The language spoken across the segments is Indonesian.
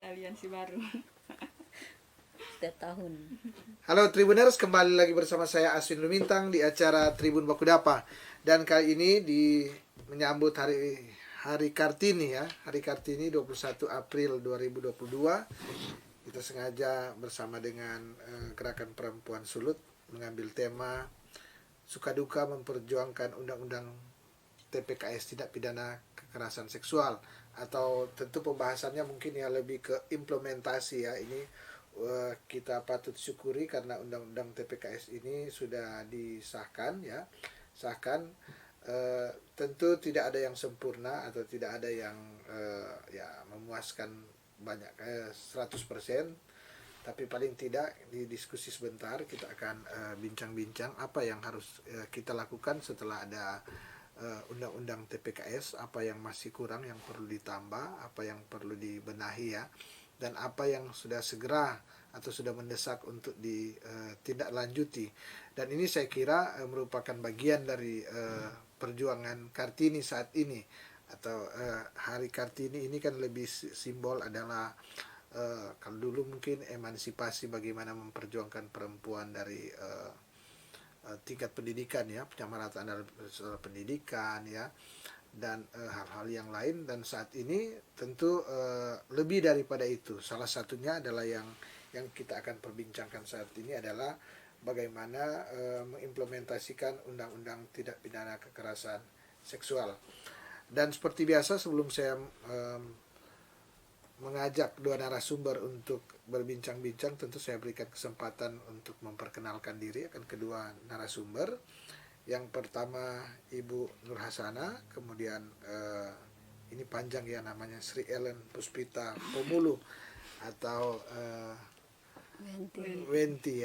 aliansi baru. Setiap tahun. Halo Tribuners, kembali lagi bersama saya Aswin Lumintang di acara Tribun Bakudapa. Dan kali ini menyambut Hari Kartini ya. Hari Kartini 21 April 2022. Kita sengaja bersama dengan Gerakan Perempuan Sulut mengambil tema suka duka memperjuangkan undang-undang TPKS, tindak pidana kekerasan seksual, atau tentu pembahasannya mungkin ya lebih ke implementasi ya. Ini kita patut syukuri karena undang-undang TPKS ini sudah disahkan ya. Tentu tidak ada yang sempurna atau tidak ada yang memuaskan banyak 100%, tapi paling tidak di diskusi sebentar kita akan bincang-bincang apa yang harus kita lakukan setelah ada undang-undang TPKS, apa yang masih kurang, yang perlu ditambah, apa yang perlu dibenahi ya, dan apa yang sudah segera atau sudah mendesak untuk ditindaklanjuti. Dan ini saya kira merupakan bagian dari perjuangan Kartini saat ini, atau Hari Kartini ini kan lebih simbol adalah kalau dulu mungkin emansipasi, bagaimana memperjuangkan perempuan dari tingkat pendidikan ya, penyamarataan dalam pendidikan ya, dan hal-hal yang lain. Dan saat ini tentu lebih daripada itu. Salah satunya adalah yang kita akan perbincangkan saat ini adalah bagaimana mengimplementasikan undang-undang tindak pidana kekerasan seksual. Dan seperti biasa, sebelum saya mengajak dua narasumber untuk berbincang-bincang, tentu saya berikan kesempatan untuk memperkenalkan diri akan kedua narasumber. Yang pertama Ibu Nur Hasana, kemudian ini panjang ya namanya, Sri Ellen Puspita Pomulu atau Wenti.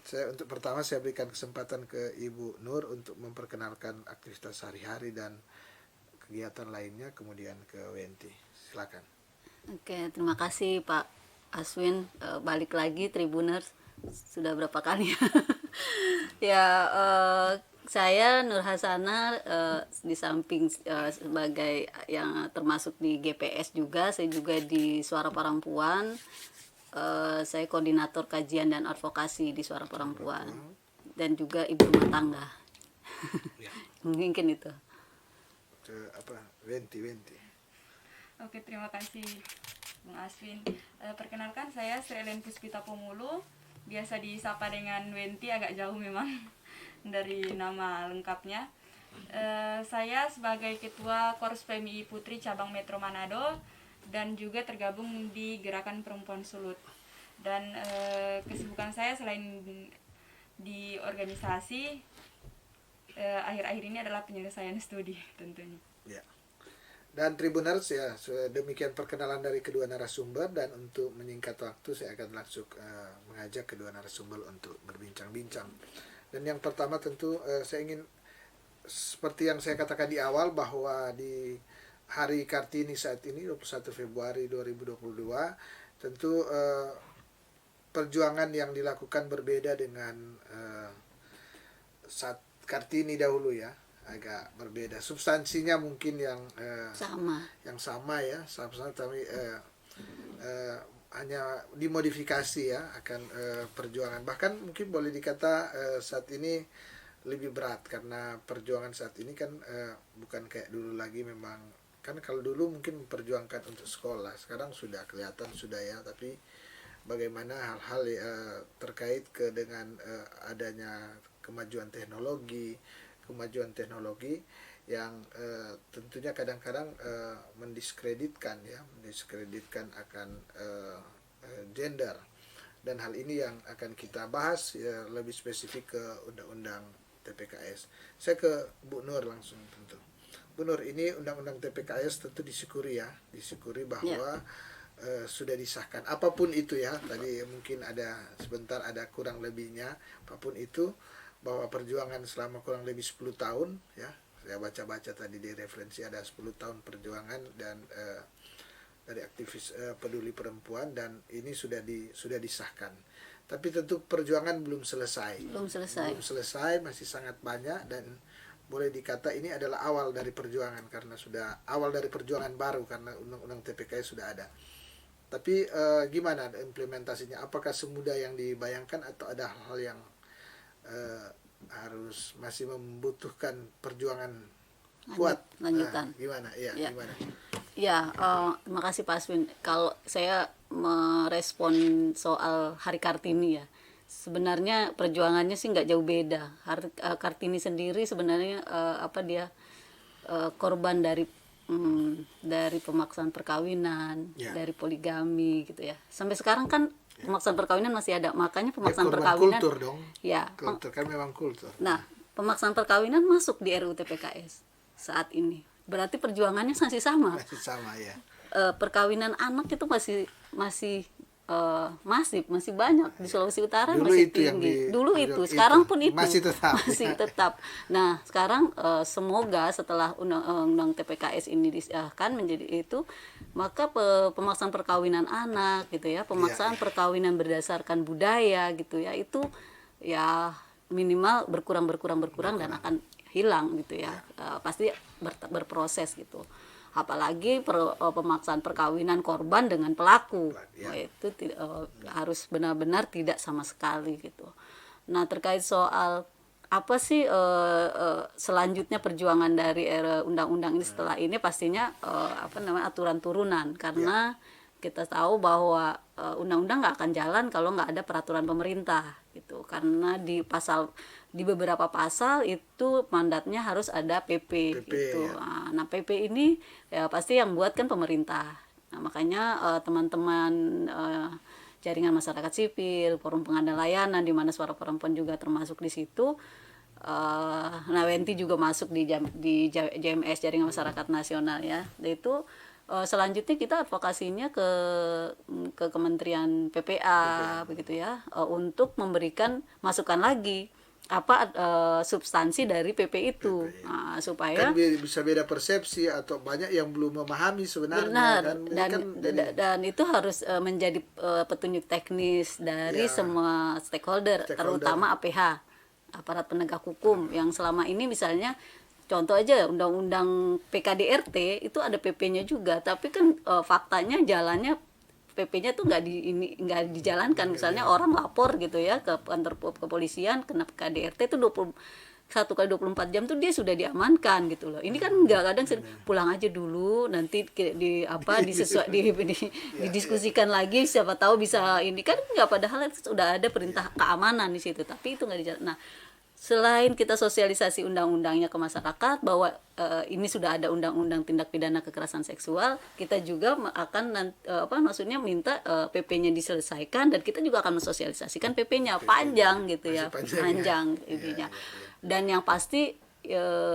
Saya untuk pertama saya berikan kesempatan ke Ibu Nur untuk memperkenalkan aktivitas sehari-hari dan kegiatan lainnya, kemudian ke Wenti. Silakan. Oke, terima kasih Pak Aswin. Balik lagi Tribuners, sudah berapa kali ya. Saya Nur Hasana, di samping sebagai yang termasuk di GPS juga, saya juga di Suara Perempuan. Saya koordinator kajian dan advokasi di Suara Perempuan, dan juga ibu rumah tangga. Ya. Mungkin itu. Wenti. Oke, terima kasih Bung Aswin. Perkenalkan, saya Sri Ellen Puspita Pomulu, biasa disapa dengan Wenti, agak jauh memang dari nama lengkapnya. Saya sebagai Ketua Korps PMI Putri Cabang Metro Manado dan juga tergabung di Gerakan Perempuan Sulut. Dan kesibukan saya selain di organisasi, akhir-akhir ini adalah penyelesaian studi tentunya. Ya. Dan Tribuners ya, demikian perkenalan dari kedua narasumber, dan untuk menyingkat waktu saya akan langsung mengajak kedua narasumber untuk berbincang-bincang. Dan yang pertama tentu saya ingin, seperti yang saya katakan di awal, bahwa di Hari Kartini saat ini 21 Februari 2022 tentu perjuangan yang dilakukan berbeda dengan saat Kartini dahulu ya, agak berbeda. Substansinya mungkin yang sama ya, sama, tapi hanya dimodifikasi ya akan perjuangan. Bahkan mungkin boleh dikata saat ini lebih berat, karena perjuangan saat ini kan bukan kayak dulu lagi. Memang kan kalau dulu mungkin memperjuangkan untuk sekolah, sekarang sudah kelihatan sudah ya, tapi bagaimana hal-hal terkait dengan adanya kemajuan teknologi yang tentunya kadang-kadang mendiskreditkan akan gender. Dan hal ini yang akan kita bahas ya, lebih spesifik ke undang-undang TPKS. Saya ke Bu Nur langsung tentu. Bu Nur, ini undang-undang TPKS tentu disyukuri bahwa sudah disahkan. Apapun itu ya, tadi mungkin ada sebentar ada kurang lebihnya, apapun itu, bahwa perjuangan selama kurang lebih 10 tahun ya, saya baca-baca tadi di referensi ada 10 tahun perjuangan dan dari aktivis peduli perempuan, dan ini sudah disahkan. Tapi tentu perjuangan belum selesai, masih sangat banyak, dan boleh dikata ini adalah awal dari perjuangan, karena sudah awal dari perjuangan baru, karena undang-undang TPKS sudah ada. Tapi gimana implementasinya? Apakah semudah yang dibayangkan atau ada hal yang eh, harus masih membutuhkan perjuangan kuat? Lanjutan. Gimana? Iya, Ya. gimana? Ya, terima kasih Pak Aswin. Kalau saya merespon soal Hari Kartini ya, sebenarnya perjuangannya sih nggak jauh beda. Kartini sendiri sebenarnya dia korban dari pemaksaan perkawinan, Ya. dari poligami gitu ya. Sampai sekarang kan pemaksaan perkawinan masih ada. Makanya Dia pemaksaan korban perkawinan kultur dong. ya. Kultur kan memang kultur. Nah, pemaksaan perkawinan masuk di RUU TPKS saat ini. Berarti perjuangannya masih sama. Masih sama ya. Perkawinan anak itu masih banyak di Sulawesi Utara. Dulu masih itu yang tinggi. di- Dulu itu, itu, sekarang pun itu masih tetap. masih tetap. Nah, sekarang semoga setelah undang TPKS ini disahkan menjadi itu, maka pemaksaan perkawinan anak gitu ya, pemaksaan Iya. perkawinan berdasarkan budaya gitu ya, itu ya minimal berkurang dan akan hilang gitu ya. Pasti berproses gitu. Apalagi pemaksaan perkawinan korban dengan pelaku. Ya. Wah, itu harus benar-benar tidak sama sekali gitu. Nah, terkait soal apa sih selanjutnya perjuangan dari undang-undang ini setelah ini, pastinya aturan turunan, karena kita tahu bahwa undang-undang nggak akan jalan kalau nggak ada peraturan pemerintah gitu, karena di beberapa pasal itu mandatnya harus ada PP gitu. Ya. Nah, PP ini ya pasti yang buat kan pemerintah. Nah, makanya teman-teman jaringan masyarakat sipil, forum pengadaan layanan di mana suara perempuan juga termasuk di situ. Nah, Wenti juga masuk di JMS, Jaringan Masyarakat Nasional ya. Itu selanjutnya kita advokasinya ke Kementerian PPA begitu ya, untuk memberikan masukan lagi apa substansi dari PP itu. Nah, supaya Kan bisa beda persepsi atau banyak yang belum memahami sebenarnya. benar, kan. Ini dan kan jadi- dan itu harus menjadi petunjuk teknis dari Ya. semua stakeholder, terutama APH, aparat penegak hukum, yang selama ini misalnya contoh aja undang-undang PKDRT itu ada PP-nya juga, tapi kan faktanya jalannya PP-nya tuh nggak dijalankan. Misalnya orang lapor gitu ya ke kantor kepolisian kena KDRT itu 1 kali 24 jam tuh dia sudah diamankan gitu loh. Ini kan nggak, kadang pulang aja dulu, nanti didiskusikan lagi, siapa tahu bisa ini kan nggak, padahal itu sudah ada perintah keamanan di situ, tapi itu nggak dijalankan. Nah, selain kita sosialisasi undang-undangnya ke masyarakat bahwa ini sudah ada undang-undang tindak pidana kekerasan seksual, kita juga akan maksudnya minta PP-nya diselesaikan, dan kita juga akan mensosialisasikan PP-nya panjang gitu ya, panjang intinya. Dan yang pasti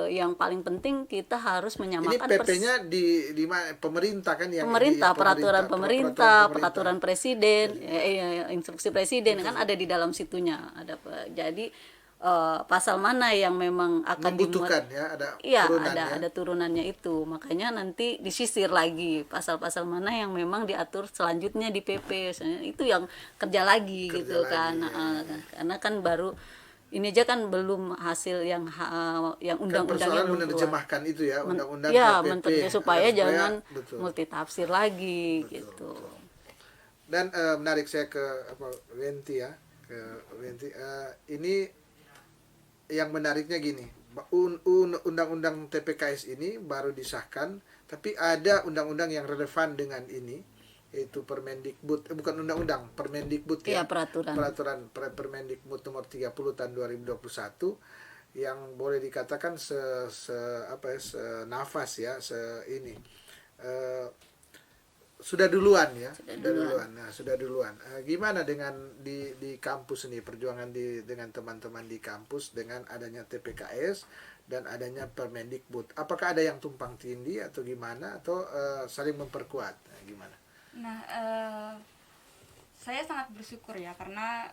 yang paling penting kita harus menyamakan ini PP-nya di mana? Pemerintah kan yang peraturan pemerintah, peraturan presiden, instruksi presiden kan ada di dalam situnya. Jadi pasal mana yang memang akan membutuhkan ada turunannya itu. Makanya nanti disisir lagi pasal-pasal mana yang memang diatur selanjutnya di PP. Itu yang kerja lagi gitu kan. Karena kan baru ini aja kan belum hasil yang undang-undangnya belum menerjemahkan itu ya, undang-undang ya, PP supaya jangan multitafsir lagi gitu. Dan menarik saya ke Wenti ya, ini yang menariknya gini, undang-undang TPKS ini baru disahkan, tapi ada undang-undang yang relevan dengan ini, yaitu Permendikbud, bukan undang-undang, Permendikbud ya, peraturan Permendikbud nomor 30 tahun 2021, yang boleh dikatakan senafas ya, sudah duluan ya, sudah duluan. Gimana dengan di kampus ini, perjuangan dengan teman-teman di kampus dengan adanya TPKS dan adanya Permendikbud? Apakah ada yang tumpang tindih atau gimana, atau saling memperkuat? Gimana? Nah, saya sangat bersyukur ya, karena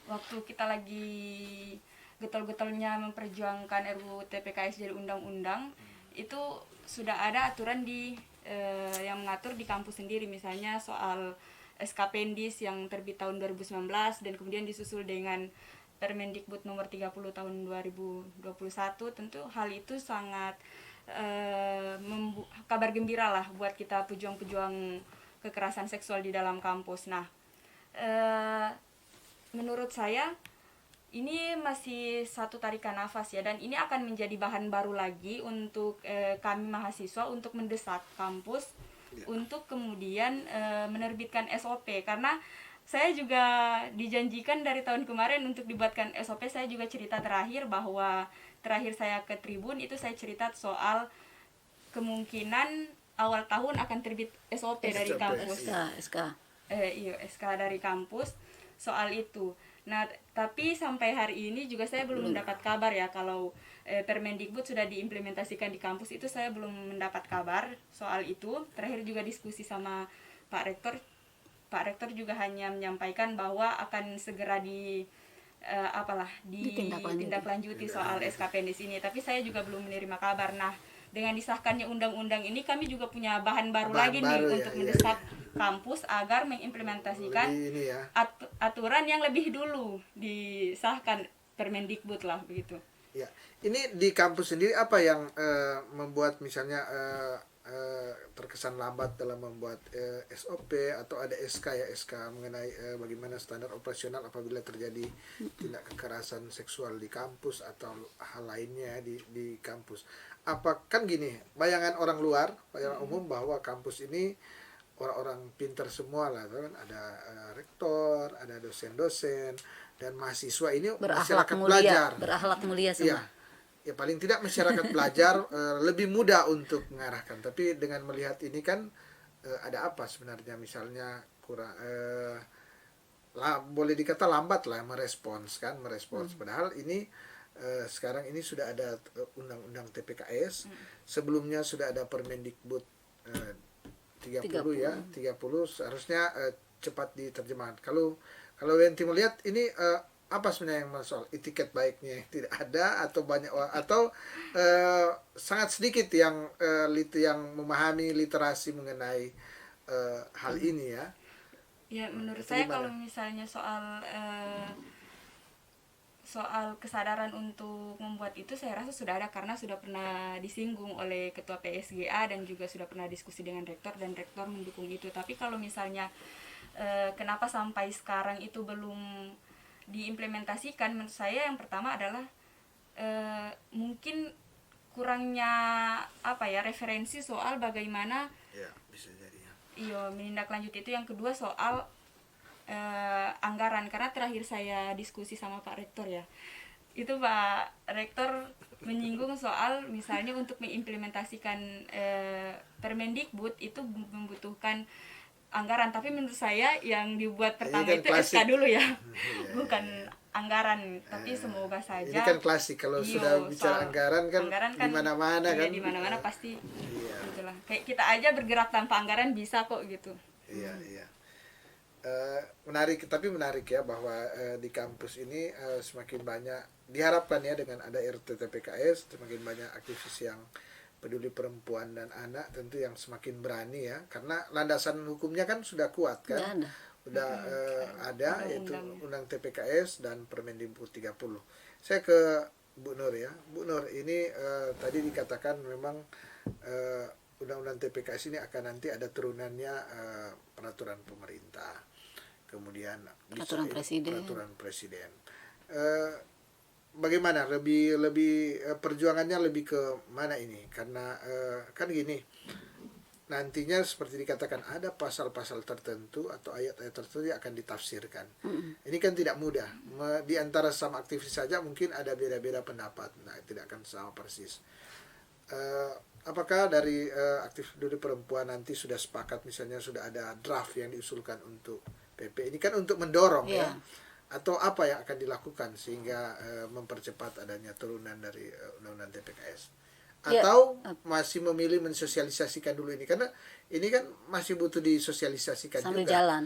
waktu kita lagi getol-getolnya memperjuangkan RUU TPKS jadi undang-undang, itu sudah ada aturan yang mengatur di kampus sendiri, misalnya soal SKPNDIS yang terbit tahun 2019 dan kemudian disusul dengan Permendikbud nomor 30 tahun 2021. Tentu hal itu sangat kabar gembira lah buat kita pejuang-pejuang kekerasan seksual di dalam kampus. Nah, menurut saya ini masih satu tarikan nafas ya, dan ini akan menjadi bahan baru lagi untuk kami mahasiswa untuk mendesak kampus untuk kemudian menerbitkan SOP, karena saya juga dijanjikan dari tahun kemarin untuk dibuatkan SOP. Saya juga cerita terakhir saya ke Tribun itu saya cerita soal kemungkinan awal tahun akan terbit SOP dari kampus. SK. Iya, SK dari kampus soal itu. Nah, tapi sampai hari ini juga saya belum mendapat kabar ya kalau Permendikbud sudah diimplementasikan di kampus. Itu saya belum mendapat kabar soal itu. Terakhir juga diskusi sama Pak Rektor. Pak Rektor juga hanya menyampaikan bahwa akan segera ditindaklanjuti soal SKPNDIS ini. Tapi saya juga belum menerima kabar. Nah, dengan disahkannya undang-undang ini, kami juga punya bahan baru lagi nih untuk mendesak kampus agar mengimplementasikan aturan yang lebih dulu disahkan Permendikbud lah begitu. Ya, ini di kampus sendiri apa yang membuat misalnya terkesan lambat dalam membuat SOP atau ada SK mengenai bagaimana standar operasional apabila terjadi tindak kekerasan seksual di kampus atau hal lainnya di kampus. Apa kan gini, bayangan orang luar, bayangan umum bahwa kampus ini orang-orang pintar semua lah, kan ada rektor, ada dosen-dosen dan mahasiswa ini masyarakat belajar, berakhlak mulia semua. Ya paling tidak masyarakat belajar lebih mudah untuk mengarahkan. Tapi dengan melihat ini kan ada apa sebenarnya, misalnya kurang boleh dikata lambat lah merespons. Padahal ini sekarang ini sudah ada undang-undang TPKS, sebelumnya sudah ada Permendikbud 30 ya, 30 seharusnya cepat diterjemahkan. Kalau Wenti melihat ini apa sebenarnya yang masalah, etiket baiknya tidak ada atau banyak atau sangat sedikit yang memahami literasi mengenai hal ini ya? Ya, menurut saya kalau misalnya soal kesadaran untuk membuat itu saya rasa sudah ada, karena sudah pernah disinggung oleh Ketua PSGA dan juga sudah pernah diskusi dengan Rektor dan Rektor mendukung itu. Tapi kalau misalnya kenapa sampai sekarang itu belum diimplementasikan, menurut saya yang pertama adalah mungkin kurangnya referensi soal bagaimana bisa jadi menindaklanjuti itu. Yang kedua soal anggaran, karena terakhir saya diskusi sama Pak Rektor ya, itu Pak Rektor menyinggung soal misalnya untuk mengimplementasikan Permendikbud itu membutuhkan anggaran, tapi menurut saya yang dibuat pertama itu SK dulu ya, bukan anggaran. Tapi semoga saja. Ini kan klasik kalau sudah bicara anggaran kan di mana-mana kan. Di mana-mana pasti. Itulah. Kayak kita aja bergerak tanpa anggaran bisa kok gitu. Iya. Menarik ya bahwa di kampus ini semakin banyak diharapkan ya dengan ada RUU-TPKS semakin banyak aktivis yang peduli perempuan dan anak, tentu yang semakin berani ya, karena landasan hukumnya kan sudah kuat kan, ada yaitu undang TPKS dan Permendikbud 30. Saya ke Bu Nur ya, Bu Nur ini tadi dikatakan memang undang-undang TPKS ini akan nanti ada turunannya peraturan pemerintah, kemudian peraturan presiden. Bagaimana lebih perjuangannya lebih ke mana ini, karena kan gini, nantinya seperti dikatakan ada pasal-pasal tertentu atau ayat-ayat tertentu yang akan ditafsirkan. Ini kan tidak mudah, di antara sama aktivis saja mungkin ada beda-beda pendapat, tidak akan sama persis. Apakah dari aktivis peduli perempuan nanti sudah sepakat, misalnya sudah ada draft yang diusulkan untuk PP ini kan untuk mendorong ya, atau apa yang akan dilakukan sehingga mempercepat adanya turunan dari undang-undang TPKS, atau masih memilih mensosialisasikan dulu ini, karena ini kan masih butuh disosialisasikan sambil juga. jalan.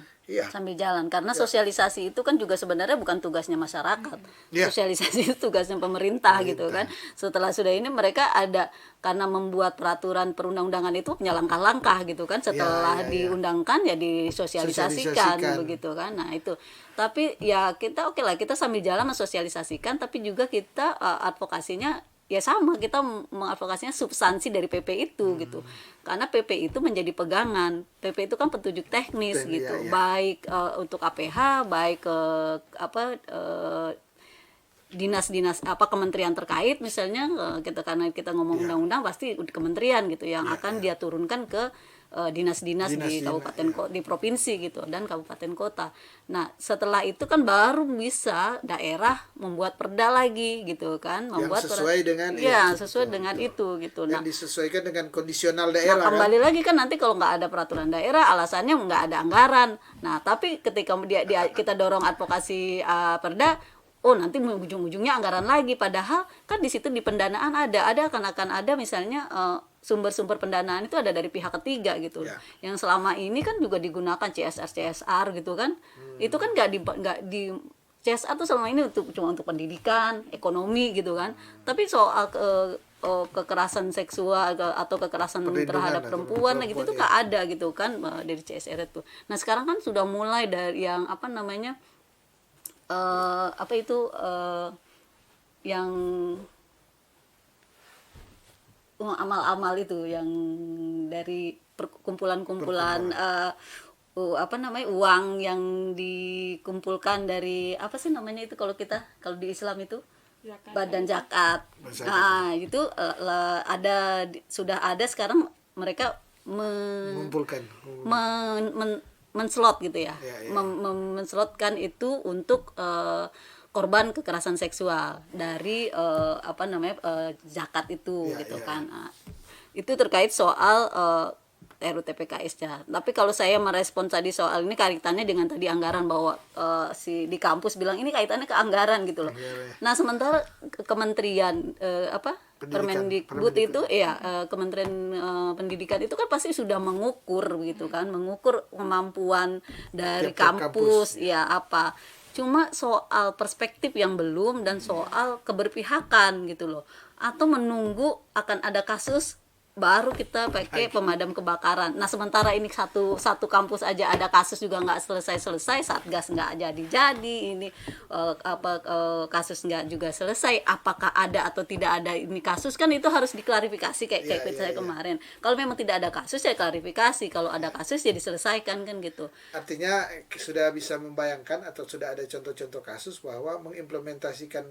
Sambil jalan, karena sosialisasi itu kan juga sebenarnya bukan tugasnya masyarakat. Sosialisasi itu tugasnya pemerintah gitu kan. Setelah sudah ini mereka ada, karena membuat peraturan perundang-undangan itu punya langkah-langkah gitu kan. Setelah diundangkan ya disosialisasikan begitu kan. Nah itu. Tapi ya kita oke lah, kita sambil jalan mensosialisasikan, tapi juga kita advokasinya ya sama, kita mengadvokasinya substansi dari PP itu gitu. Karena PP itu menjadi pegangan. PP itu kan petunjuk teknis gitu. Iya. Baik untuk APH, baik ke dinas-dinas kementerian terkait misalnya, karena kita ngomong undang-undang pasti kementerian gitu yang akan dia turunkan ke dinas-dinas di kabupaten di provinsi gitu dan kabupaten kota. Nah, setelah itu kan baru bisa daerah membuat perda lagi gitu kan, membuat yang sesuai dengan sesuai dengan itu gitu. Yang Nah, disesuaikan dengan kondisional daerah kan. kembali lagi kan nanti kalau nggak ada peraturan daerah alasannya nggak ada anggaran. Nah, tapi ketika kita dorong advokasi perda, oh nanti ujung-ujungnya anggaran lagi, padahal kan di situ di pendanaan ada akan ada misalnya sumber-sumber pendanaan itu ada dari pihak ketiga gitu. Yang selama ini kan juga digunakan CSR gitu kan. Itu kan nggak di CSR tuh selama ini cuma untuk pendidikan, ekonomi gitu kan. Tapi soal kekerasan seksual atau kekerasan terhadap perempuan gitu itu nggak ada gitu kan dari CSR itu. Nah, sekarang kan sudah mulai dari yang yang amal-amal itu yang dari kumpulan-kumpulan uang yang dikumpulkan dari itu kalau di Islam itu Zakat. badan zakat. Nah, itu sudah ada sekarang mereka mengumpulkan menslot gitu ya, menslotkan itu untuk korban kekerasan seksual dari zakat itu kan. Nah, itu terkait soal RUU TPKS-nya. Tapi kalau saya merespon tadi soal ini kaitannya dengan tadi anggaran, bahwa di kampus bilang ini kaitannya ke anggaran gitu loh. Nah, sementara kementerian Permendikbud itu Kementerian Pendidikan itu kan pasti sudah mengukur gitu kan, mengukur kemampuan dari kampus ya apa. Cuma soal perspektif yang belum dan soal keberpihakan gitu loh. Atau menunggu akan ada kasus baru kita pakai pemadam kebakaran. Nah, sementara ini satu kampus aja ada kasus juga nggak selesai, satgas nggak jadi ini kasus nggak juga selesai. Apakah ada atau tidak ada ini kasus, kan itu harus diklarifikasi kayak saya kemarin. Kalau memang tidak ada kasus ya klarifikasi, kalau ada kasus ya diselesaikan kan gitu. Artinya sudah bisa membayangkan atau sudah ada contoh-contoh kasus bahwa mengimplementasikan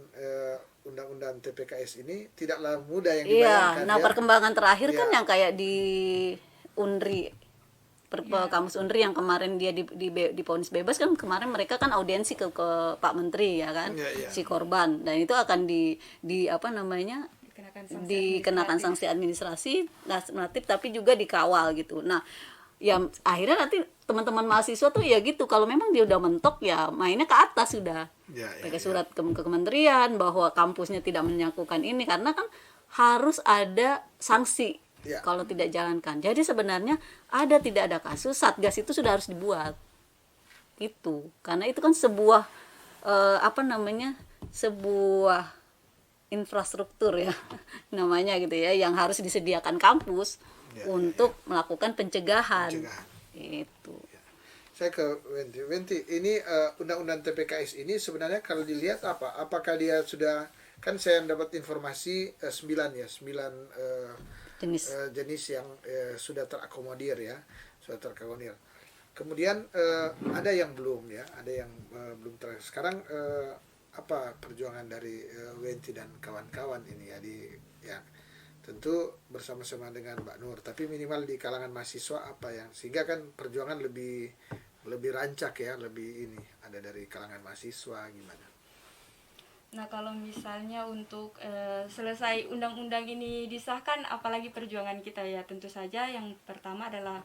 undang-undang TPKS ini tidaklah mudah yang dibayangkan. Nah, perkembangan terakhir kan yang kayak di Unri, kampus Unri yang kemarin dia divonis bebas kan, kemarin mereka kan audiensi ke Pak Menteri ya kan, si korban, dan itu akan dikenakan sanksi administratif tapi juga dikawal gitu. Nah, ya akhirnya nanti teman-teman mahasiswa tuh ya gitu, kalau memang dia udah mentok ya mainnya ke atas sudah. Pakai surat ke kementerian bahwa kampusnya tidak menyangkukan ini, karena kan harus ada sanksi kalau tidak jalankan. Jadi sebenarnya tidak ada kasus, satgas itu sudah harus dibuat. Itu karena itu kan sebuah sebuah infrastruktur ya namanya gitu ya, yang harus disediakan kampus untuk melakukan pencegahan. Itu. Saya ke Wenti. Ini undang-undang TPKS ini sebenarnya kalau dilihat apakah dia sudah, kan saya dapat informasi 9 jenis yang sudah terakomodir ya, Kemudian ada yang belum ya, ada yang belum sekarang apa perjuangan dari Wenti dan kawan-kawan ini ya tentu bersama-sama dengan Mbak Nur, tapi minimal di kalangan mahasiswa apa yang sehingga kan perjuangan lebih rancak ya, lebih ini ada dari kalangan mahasiswa gimana. Nah, kalau misalnya untuk selesai undang-undang ini disahkan, apalagi perjuangan kita ya, tentu saja yang pertama adalah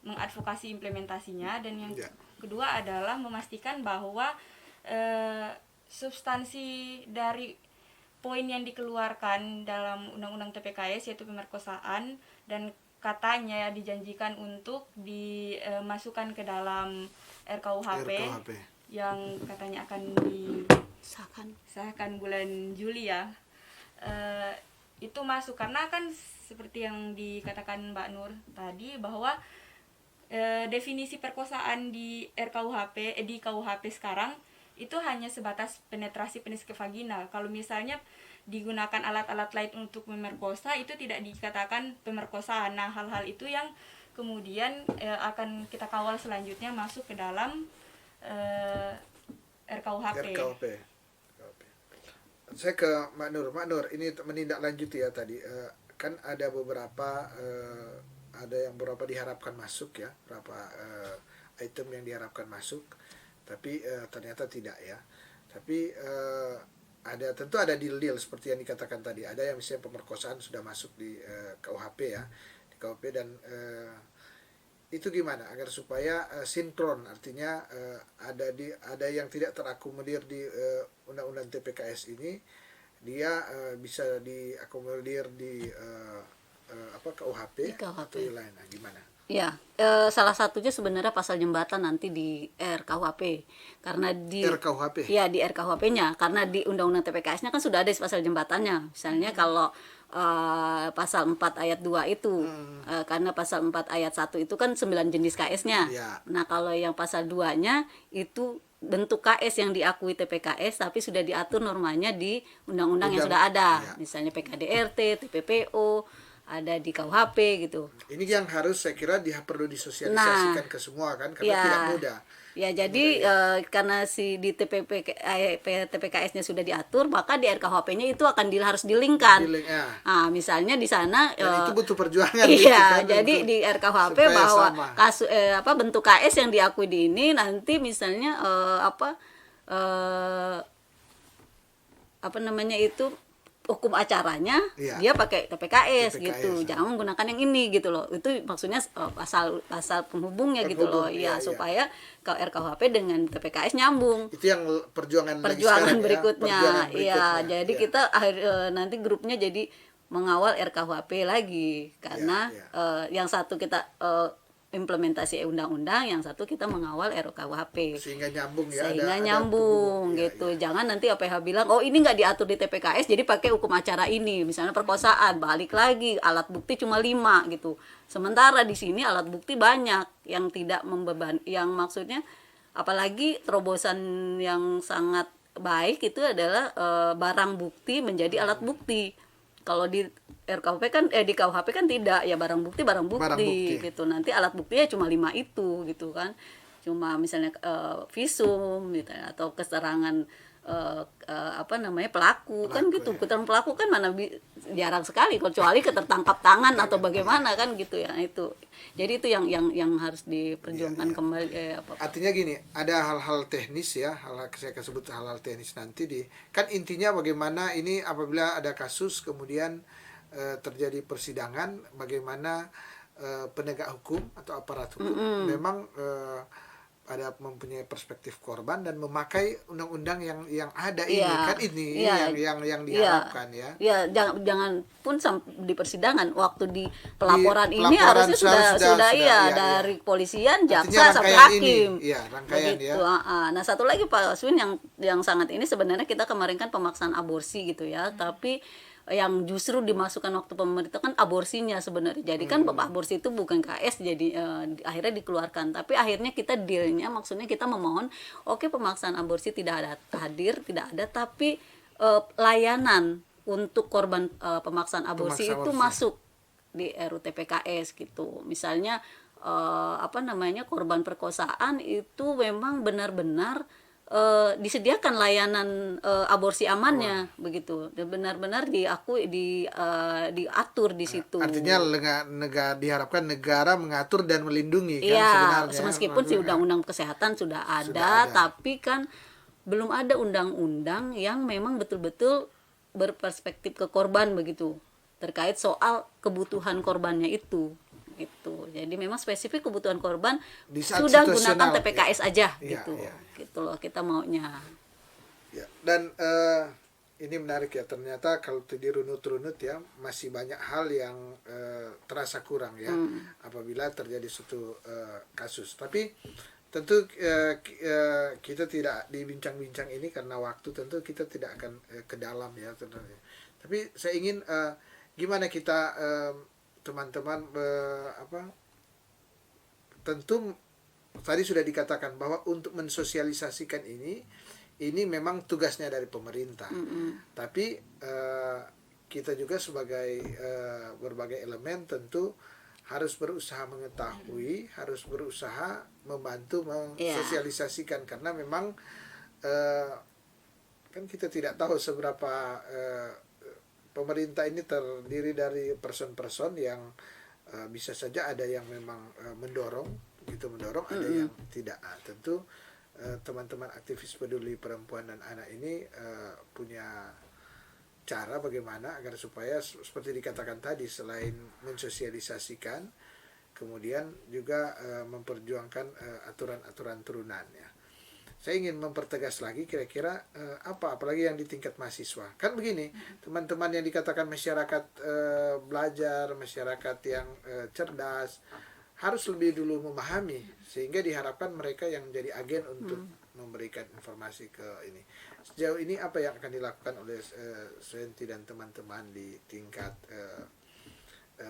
mengadvokasi implementasinya, dan yang kedua adalah memastikan bahwa substansi dari poin yang dikeluarkan dalam undang-undang TPKS, yaitu pemerkosaan, dan katanya dijanjikan untuk dimasukkan ke dalam RKUHP yang katanya akan disahkan bulan Juli ya, itu masuk. Karena kan seperti yang dikatakan Mbak Nur tadi, bahwa definisi perkosaan di RKUHP di KUHP sekarang itu hanya sebatas penetrasi penis ke vagina. Kalau misalnya digunakan alat-alat lain untuk memerkosa, itu tidak dikatakan pemerkosaan. Nah, hal-hal itu yang kemudian akan kita kawal selanjutnya masuk ke dalam RKUHP. RKUHP. Saya ke Mak Nur. Mak Nur, ini menindaklanjuti ya tadi. Kan ada beberapa ada yang beberapa diharapkan masuk ya, beberapa item yang diharapkan masuk, tapi ternyata tidak ya. Tapi tentu ada deal-deal seperti yang dikatakan tadi. Ada yang misalnya pemerkosaan sudah masuk di KUHP ya, di KUHP, dan itu gimana agar supaya sinkron, artinya ada yang tidak terakomodir di undang-undang TPKS ini, dia bisa diakomodir di KUHP, atau yang lain. Nah, gimana? Ya, salah satunya sebenarnya pasal jembatan nanti di RKUHP, karena di RKUHP. Ya, di RKUHP-nya, karena di undang-undang TPKS-nya kan sudah ada pasal jembatannya. Misalnya kalau pasal 4 ayat 2 itu, karena pasal 4 ayat 1 itu kan 9 jenis KS-nya. Ya. Nah, kalau yang pasal 2-nya itu bentuk KS yang diakui TPKS tapi sudah diatur normanya di undang-undang yang sudah ada. Ya. Misalnya PKDRT, TPPO, ada di KUHP gitu. Ini yang harus saya kira perlu disosialisasikan ke semua kan, karena tidak mudah. Ya, jadi karena di TPKS-nya sudah diatur, maka di RKUHP-nya itu harus dilingkan. Nah, misalnya di sana dan itu butuh perjuangan. Iya, jadi di RKUHP bahwa sama. bentuk KS yang diakui di ini nanti misalnya hukum acaranya dia pakai TPKS gitu, jangan menggunakan yang ini gitu loh. Itu maksudnya pasal penghubungnya gitu loh, supaya ke RKUHP dengan TPKS nyambung. Itu yang perjuangan berikutnya. Iya, jadi kita nanti grupnya jadi mengawal RKUHP lagi, karena yang satu kita implementasi undang-undang, yang satu kita mengawal RKUHP sehingga nyambung ya, gitu. Jangan nanti APH bilang ini nggak diatur di TPKS jadi pakai hukum acara ini, misalnya perkosaan, balik lagi alat bukti cuma 5 gitu, sementara di sini alat bukti banyak yang tidak membeban, yang maksudnya apalagi terobosan yang sangat baik itu adalah barang bukti menjadi alat bukti. Kalau di RKUHP kan di KUHP kan tidak, ya barang bukti gitu. Nanti alat buktinya cuma 5 itu gitu kan. Cuma misalnya visum gitu, atau keterangan pelaku kan gitu. Keterangan pelaku kan jarang sekali, kecuali ketertangkap tangan atau bagaimana kan gitu ya itu. Jadi itu yang harus diperjuangkan kembali. Artinya gini, ada hal-hal teknis ya, saya akan sebut hal-hal teknis nanti kan intinya bagaimana ini apabila ada kasus kemudian terjadi persidangan, bagaimana penegak hukum atau aparat hukum memang ada mempunyai perspektif korban dan memakai undang-undang yang ada ini yang diharapkan ya. Ya, jangan pun di persidangan, waktu di pelaporan ini harusnya sudah dari polisian, jaksa sampai hakim. Rangkaian begitu. Nah, satu lagi Pak Aswin yang sangat ini sebenarnya kita kemarin kan pemaksaan aborsi gitu ya, tapi yang justru dimasukkan waktu pemerintah kan aborsinya sebenarnya. Jadi kan aborsi itu bukan KS, jadi akhirnya dikeluarkan. Tapi akhirnya kita dealnya, maksudnya kita memohon, pemaksaan aborsi tidak ada, tapi layanan untuk korban pemaksaan aborsi itu masuk di RUU TPKS gitu. Misalnya korban perkosaan itu memang benar-benar disediakan layanan aborsi amannya begitu, benar-benar diatur di situ. Artinya diharapkan negara mengatur dan melindungi kan sebenarnya. Meskipun si undang-undang kesehatan sudah ada, tapi kan belum ada undang-undang yang memang betul-betul berperspektif ke korban begitu, terkait soal kebutuhan korbannya itu. Jadi memang spesifik kebutuhan korban sudah gunakan TPKS aja gitu. Gitu loh kita maunya. Ya, dan ini menarik ya, ternyata kalau dirunut-runut ya masih banyak hal yang terasa kurang ya apabila terjadi suatu kasus. Tapi tentu kita tidak dibincang-bincang ini karena waktu, tentu kita tidak akan ke dalam ya sebenarnya. Tapi saya ingin gimana kita teman-teman tentu tadi sudah dikatakan bahwa untuk mensosialisasikan ini ini memang tugasnya dari pemerintah. Tapi kita juga sebagai berbagai elemen tentu harus berusaha mengetahui, harus berusaha membantu mensosialisasikan, karena memang kan kita tidak tahu seberapa pemerintah ini terdiri dari person-person yang bisa saja ada yang memang mendorong, ada yang tidak. Tentu teman-teman aktivis peduli perempuan dan anak ini punya cara bagaimana agar supaya seperti dikatakan tadi, selain mensosialisasikan, kemudian juga memperjuangkan aturan-aturan turunannya. Saya ingin mempertegas lagi kira-kira apalagi yang di tingkat mahasiswa. Kan begini, teman-teman yang dikatakan masyarakat belajar, masyarakat yang cerdas, harus lebih dulu memahami, sehingga diharapkan mereka yang menjadi agen untuk memberikan informasi ke ini. Sejauh ini apa yang akan dilakukan oleh Swenti dan teman-teman di tingkat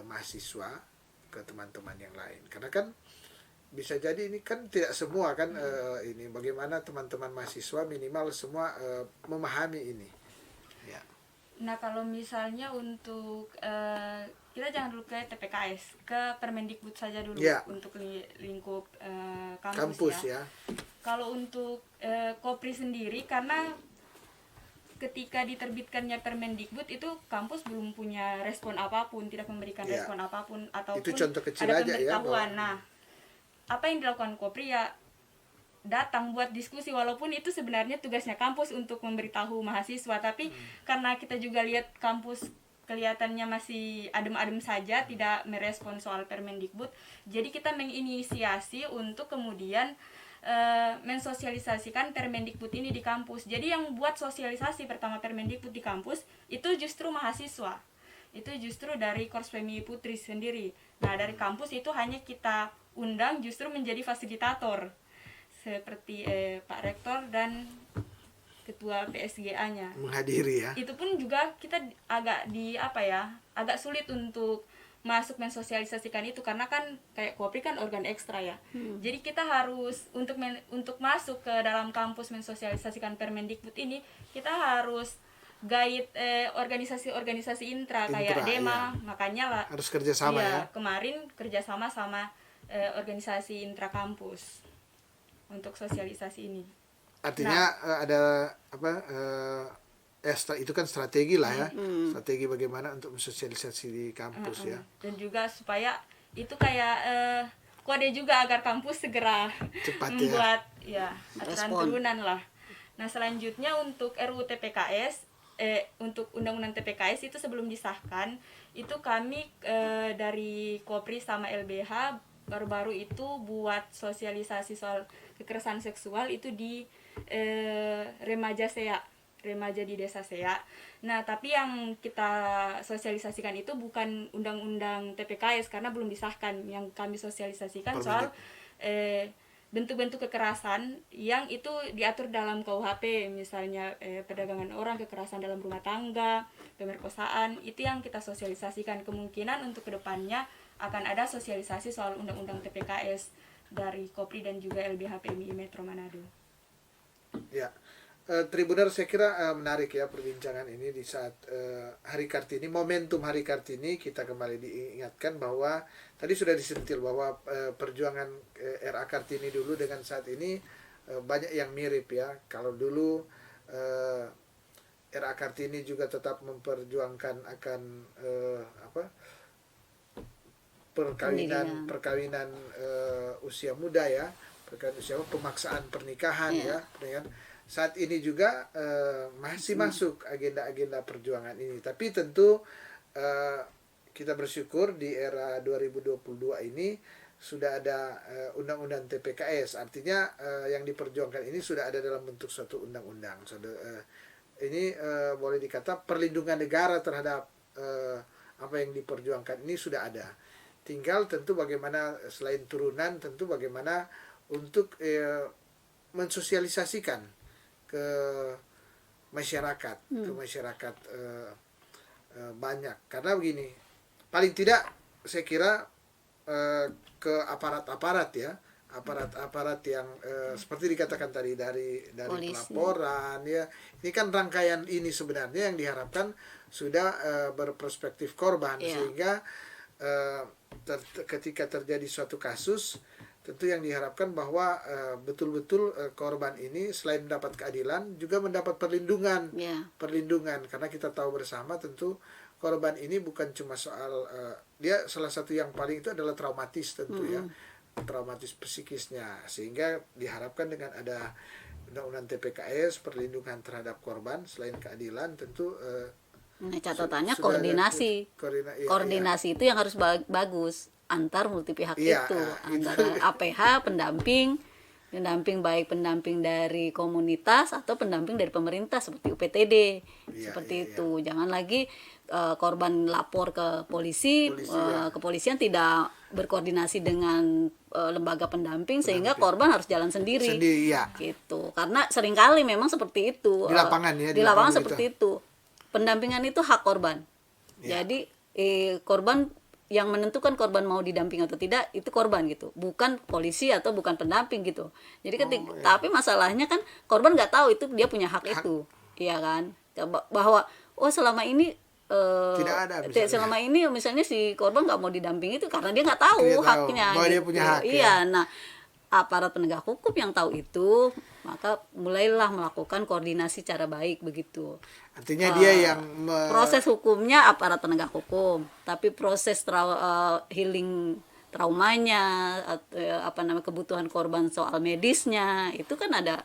mahasiswa ke teman-teman yang lain? Karena kan bisa jadi ini kan tidak semua kan ini, bagaimana teman-teman mahasiswa minimal semua memahami ini. Ya. Nah, kalau misalnya untuk kita jangan dulu ke TPKS, ke Permendikbud saja dulu untuk lingkup kampus ya. Kalau untuk Kopri sendiri, karena ketika diterbitkannya Permendikbud itu kampus belum punya respon apapun, tidak memberikan respon apapun, ataupun itu contoh kecil ada aja pemberitahuan. ya. Nah, apa yang dilakukan Kopri ya datang buat diskusi, walaupun itu sebenarnya tugasnya kampus untuk memberitahu mahasiswa, tapi karena kita juga lihat kampus kelihatannya masih adem-adem saja, tidak merespon soal Permendikbud, jadi kita menginisiasi untuk kemudian mensosialisasikan Permendikbud ini di kampus. Jadi yang buat sosialisasi pertama Permendikbud di kampus itu justru mahasiswa, itu justru dari Korps Pemi Putri sendiri. Nah, dari kampus itu hanya kita undang justru menjadi fasilitator seperti Pak Rektor dan Ketua PSGA-nya menghadiri ya. Itu pun juga kita agak sulit untuk masuk mensosialisasikan itu, karena kan kayak Kopri kan organ ekstra ya. Jadi kita harus untuk masuk ke dalam kampus mensosialisasikan Permendikbud ini, kita harus guide organisasi-organisasi intra kayak DEMA, makanya lah harus kerjasama ya. Kemarin kerjasama sama organisasi intra kampus untuk sosialisasi ini. Artinya ada itu kan strategi lah ya, strategi bagaimana untuk mensosialisasi di kampus ya. Dan juga supaya itu kayak kode juga agar kampus segera cepat membuat aturan turunan lah. Nah, selanjutnya untuk RUU TPKS, untuk Undang-Undang TPKS itu sebelum disahkan, itu kami dari Kopri sama LBH baru-baru itu buat sosialisasi soal kekerasan seksual itu di remaja di desa Sea. Nah, tapi yang kita sosialisasikan itu bukan undang-undang TPKS karena belum disahkan. Yang kami sosialisasikan soal bentuk-bentuk kekerasan yang itu diatur dalam KUHP, misalnya perdagangan orang, kekerasan dalam rumah tangga, pemerkosaan, itu yang kita sosialisasikan. Kemungkinan untuk kedepannya akan ada sosialisasi soal undang-undang TPKS dari Kopri dan juga LBH PMI Metro Manado. Ya, Tribuner, saya kira menarik ya perbincangan ini di saat Hari Kartini, momentum Hari Kartini. Kita kembali diingatkan bahwa tadi sudah disentil bahwa perjuangan RA Kartini dulu dengan saat ini banyak yang mirip ya. Kalau dulu RA Kartini juga tetap memperjuangkan akan perkawinan usia muda ya, perkawinan usia pemaksaan pernikahan ya. Saat ini juga masih masuk agenda-agenda perjuangan ini. Tapi tentu kita bersyukur di era 2022 ini sudah ada undang-undang TPKS. Artinya yang diperjuangkan ini sudah ada dalam bentuk suatu undang-undang. Ini boleh dikata perlindungan negara terhadap apa yang diperjuangkan ini sudah ada. Tinggal tentu bagaimana selain turunan, tentu bagaimana untuk mensosialisasikan ke masyarakat, banyak. Karena begini, paling tidak saya kira ke aparat-aparat ya, aparat yang seperti dikatakan tadi dari Polisi. pelaporan ya. Ini kan rangkaian ini sebenarnya yang diharapkan sudah berperspektif korban, Iya. sehingga ketika terjadi suatu kasus, tentu yang diharapkan bahwa betul-betul korban ini selain mendapat keadilan juga mendapat perlindungan. Ya. Perlindungan, karena kita tahu bersama tentu korban ini bukan cuma soal dia salah satu yang paling itu adalah traumatis tentu ya, traumatis psikisnya, sehingga diharapkan dengan ada undang-undang TPKS perlindungan terhadap korban selain keadilan tentu Nah, catatannya sudah koordinasi. iya, Koordinasi itu yang harus bagus antar multi pihak Iya, itu, antara APH, pendamping baik pendamping dari komunitas atau pendamping dari pemerintah seperti UPTD, Iya, seperti iya, itu. Jangan lagi korban lapor ke polisi, ya. kepolisian tidak berkoordinasi dengan lembaga pendamping sehingga korban harus jalan sendiri. ya. Gitu. Karena seringkali memang seperti itu. Di lapangan ya, Di lapangan seperti itu. Pendampingan itu hak korban. Ya. Jadi korban yang menentukan korban mau didamping atau tidak itu korban gitu, bukan polisi atau bukan pendamping gitu. Jadi tapi masalahnya kan korban nggak tahu itu dia punya hak itu, iya kan? Bahwa selama ini tidak ada misalnya. selama ini misalnya si korban nggak mau didamping itu karena dia nggak tahu haknya. Bahwa gitu. dia punya hak. Iya, nah aparat penegak hukum yang tahu itu maka mulailah melakukan koordinasi cara baik begitu. Artinya dia yang proses hukumnya aparat penegak hukum, tapi proses healing traumanya, kebutuhan korban soal medisnya itu kan ada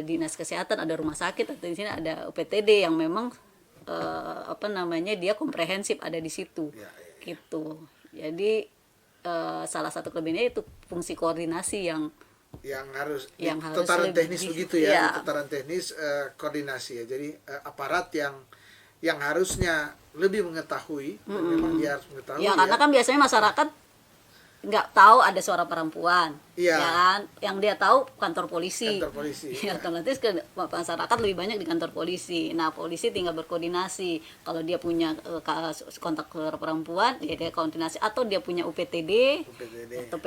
dinas kesehatan, ada rumah sakit, atau di sini ada UPTD yang memang dia komprehensif ada di situ, gitu. Jadi salah satu kelebihannya itu fungsi koordinasi yang harus lebih, tataran teknis begitu ya, ya. tataran teknis koordinasi ya. Jadi aparat yang harusnya lebih mengetahui, memang dia harus mengetahui. Ya, karena kan biasanya masyarakat nggak tahu ada suara perempuan, Iya. ya kan? Yang dia tahu kantor polisi. Kantor polisi. Ya, otomatis masyarakat lebih banyak di kantor polisi. Nah, polisi tinggal berkoordinasi. Kalau dia punya kontak suara perempuan, ya dia koordinasi. Atau dia punya UPTD. Atau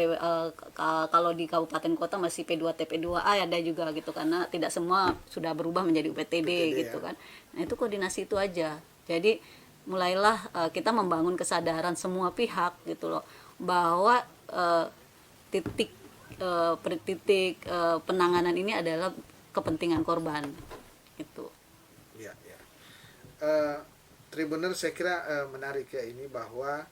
kalau di kabupaten kota masih P2 TP2A ada juga gitu, karena tidak semua sudah berubah menjadi UPTD gitu ya. kan. Nah, itu koordinasi itu aja. Jadi mulailah kita membangun kesadaran semua pihak gitu loh, bahwa titik penanganan ini adalah kepentingan korban gitu. Ya, ya. Tribuner, saya kira menarik ya ini, bahwa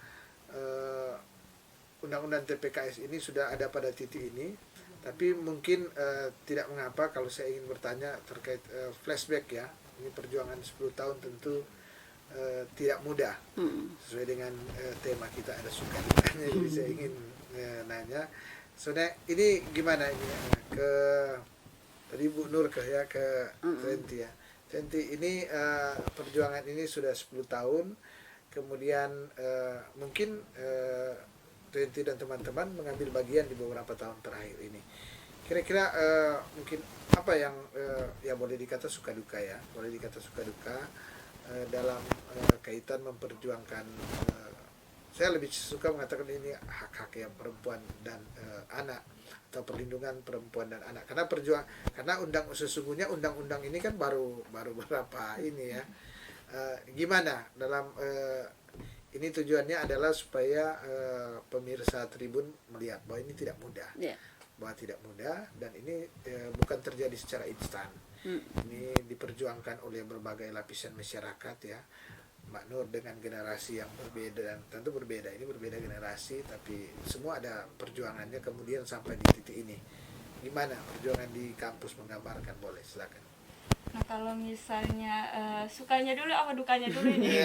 undang-undang TPKS ini sudah ada pada titik ini, tapi mungkin tidak mengapa kalau saya ingin bertanya terkait flashback ya. Ini perjuangan 10 tahun tentu tidak mudah, sesuai dengan tema kita ada suka dukanya. Jadi saya ingin nanya sebenarnya ini gimana ini ke tadi Bu Nur ke Tenti ya. Tenti ini perjuangan ini sudah 10 tahun, kemudian mungkin Tenti dan teman-teman mengambil bagian di beberapa tahun terakhir ini. Kira-kira mungkin apa yang ya boleh dikata suka duka ya, boleh dikata suka duka dalam kaitan memperjuangkan, saya lebih suka mengatakan ini hak-hak yang perempuan dan anak, atau perlindungan perempuan dan anak, karena sesungguhnya undang-undang ini kan baru berapa ini ya. Gimana dalam ini tujuannya adalah supaya pemirsa Tribun melihat bahwa ini tidak mudah, bahwa tidak mudah, dan ini bukan terjadi secara instan. Ini diperjuangkan oleh berbagai lapisan masyarakat ya. Mbak Nur dengan generasi yang berbeda, dan tentu berbeda, ini berbeda generasi, tapi semua ada perjuangannya kemudian sampai di titik ini. Gimana perjuangan di kampus menggambarkan, boleh silakan. Nah, kalau misalnya sukanya dulu apa dukanya dulu ini?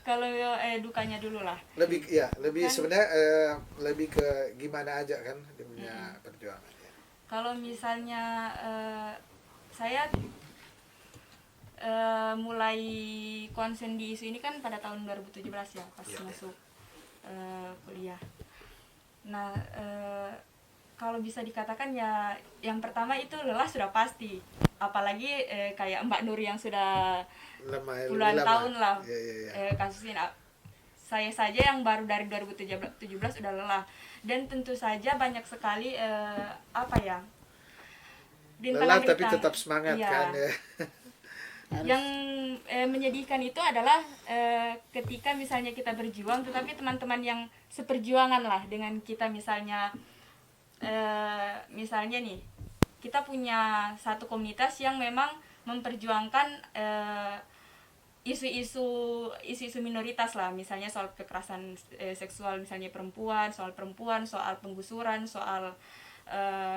Kalau dukanya dulu lah. Lebih kan, sebenarnya lebih ke gimana aja kan dia punya perjuangan. Kalau misalnya saya mulai konsen di isu ini kan pada tahun 2017 ya, pas masuk kuliah. Nah, kalau bisa dikatakan ya, yang pertama itu lelah sudah pasti, apalagi kayak Mbak Nur yang sudah puluhan tahun lah kasus ini. saya saja yang baru dari 2017 udah lelah. Dan tentu saja banyak sekali Lelah tapi rintang-rintang. tetap semangat Iya. kan ya. Yang menyedihkan itu adalah ketika misalnya kita berjuang, tetapi teman-teman yang seperjuangan lah dengan kita, misalnya nih kita punya satu komunitas yang memang memperjuangkan isu-isu minoritas lah, misalnya soal kekerasan seksual, misalnya perempuan, soal penggusuran, soal